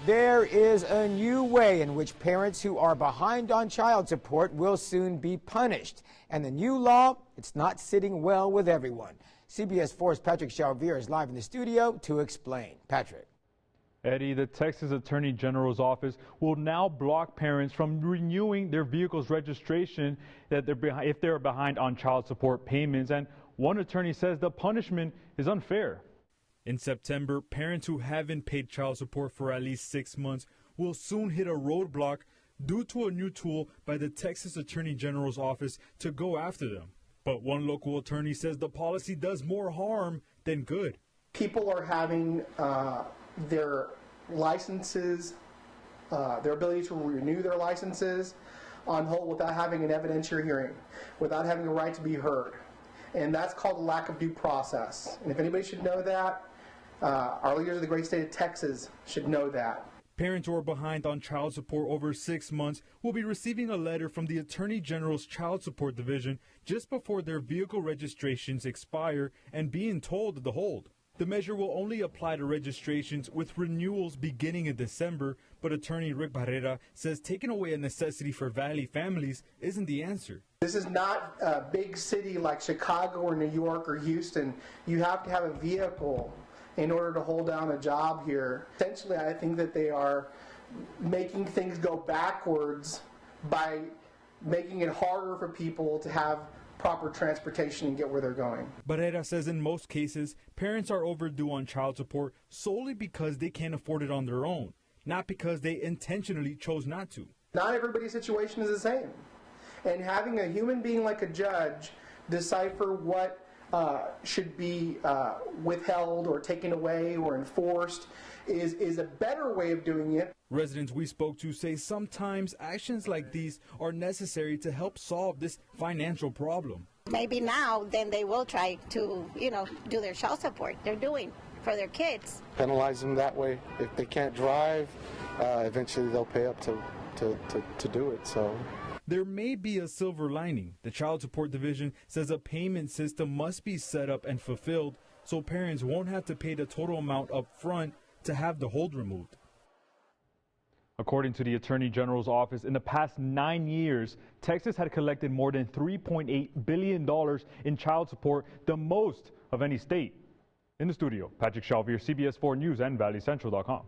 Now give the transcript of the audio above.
There is a new way in which parents who are behind on child support will soon be punished. And the new law, it's not sitting well with everyone. CBS 4's Patrick Chalvier is live in the studio to explain. Patrick. Eddie, the Texas Attorney General's office will now block parents from renewing their vehicle's registration if they're behind on child support payments. And one attorney says the punishment is unfair. In September, parents who haven't paid child support for at least 6 months will soon hit a roadblock due to a new tool by the Texas Attorney General's office to go after them. But one local attorney says the policy does more harm than good. People are having their licenses, their ability to renew their licenses on hold without having an evidentiary hearing, without having a right to be heard. And that's called a lack of due process. And if anybody should know that, our leaders of the great state of Texas should know that. Parents who are behind on child support over 6 months will be receiving a letter from the Attorney General's Child Support Division just before their vehicle registrations expire and being told of the hold. The measure will only apply to registrations with renewals beginning in December, but attorney Rick Barrera says taking away a necessity for Valley families isn't the answer. This is not a big city like Chicago or New York or Houston. You have to have a vehicle in order to hold down a job here. Essentially, I think that they are making things go backwards by making it harder for people to have proper transportation and get where they're going. Barrera says in most cases, parents are overdue on child support solely because they can't afford it on their own, not because they intentionally chose not to. Not everybody's situation is the same. And having a human being like a judge decipher what should be withheld or taken away or enforced is a better way of doing it. Residents we spoke to say sometimes actions like these are necessary to help solve this financial problem. Maybe now then they will try to, do their child support they're doing for their kids. Penalize them that way. If they can't drive, eventually they'll pay up to do it. So there may be a silver lining. The Child Support Division says a payment system must be set up and fulfilled so parents won't have to pay the total amount up front to have the hold removed. According to the Attorney General's office, in the past 9 years, Texas had collected more than $3.8 billion in child support, the most of any state. In the studio, Patrick Chalvier, CBS 4 News and ValleyCentral.com.